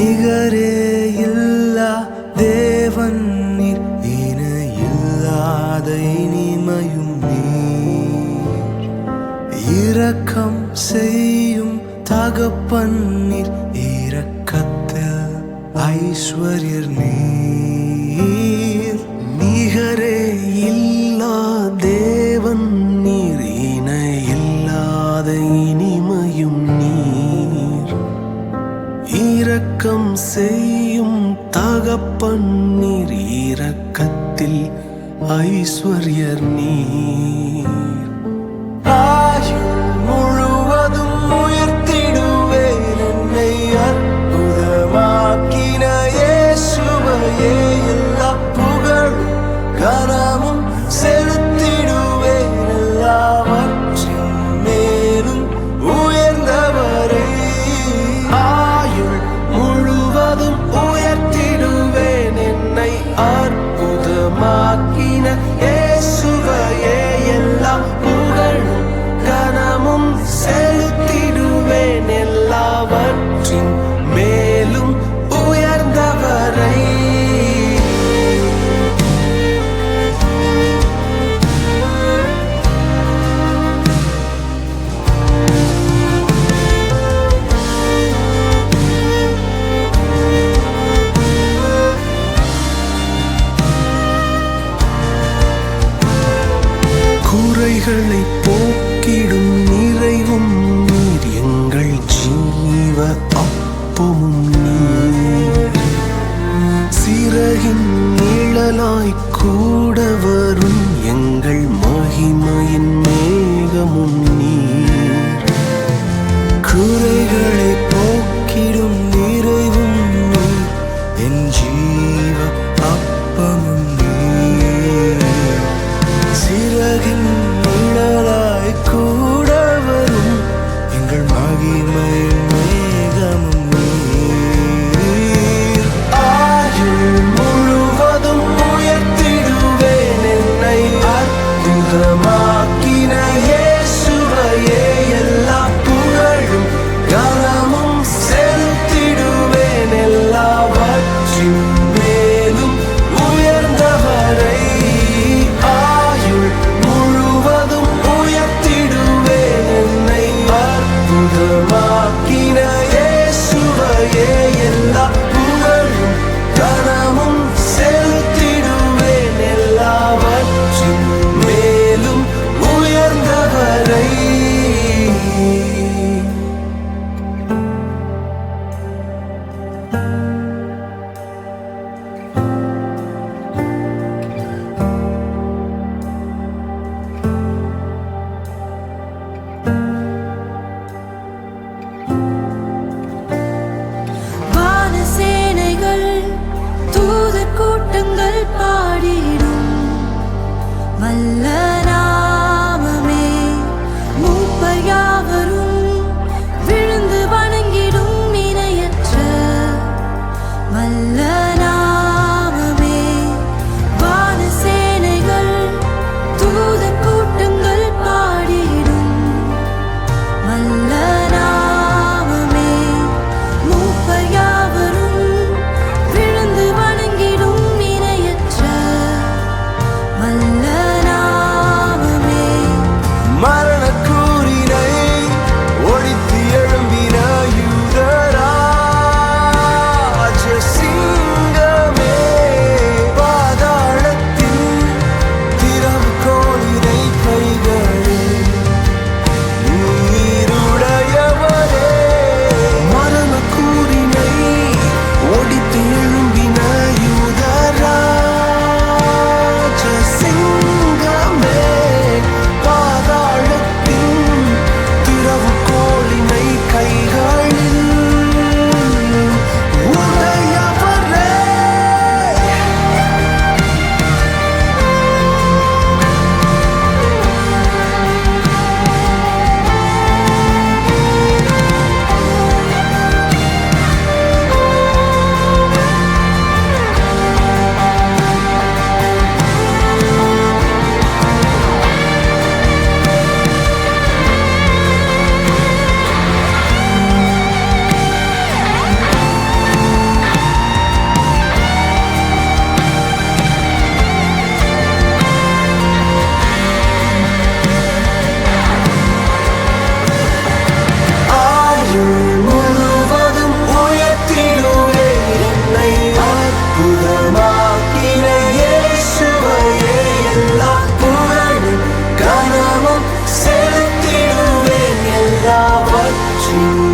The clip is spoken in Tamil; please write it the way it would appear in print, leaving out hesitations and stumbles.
நிகரே இல்லா தேவன் நீர், இணையில்லாத இனிமையும் நீர். இரக்கம் செய்யும் தகப்பன் நீர், இரக்கத்தில் ஐஸ்வர்யர் நீர். நிகரே இல்லா தேவன் நீர், இணையில்லாத இனிமையும் நீர். இரக்கம் செய்யும் தகப்பன் நீர், இரக்கத்தில் ஐஸ்வர்யர் நீர். ஆயுள் முழுவதும் உயர்த்திடுவேன் என்னை அற்புதமாக்கின இயேசுவையே. எல்லா புகழும் கனமும் செலுத்திடுவேன், எல்லாவற்றின் மேலும் உயர்ந்தவரை. ஆயுள் முழுவதும் உயர்த்திடுவேன் என்னை அற்புதமாக்கின இயேசுவையே. எல்லா புகழும் கனமும் செலுத்திடுவேன், எல்லாவற்றின் மேலும் உயர்ந்தவரை. குறைகளை போக்கிடும் நிறைவும் நீர், எங்கள் ஜீவ அப்பமும் நீர். சிறகின் நிழலாய் கூட வரும் எங்கள் மகிமையின் மேகமும் நீர். குறைகளை போக்கிடும் நிறைவும் நீர், என் ஜீவ அப்பமும் நீர். சிறகின் நிழலாய் சின்ன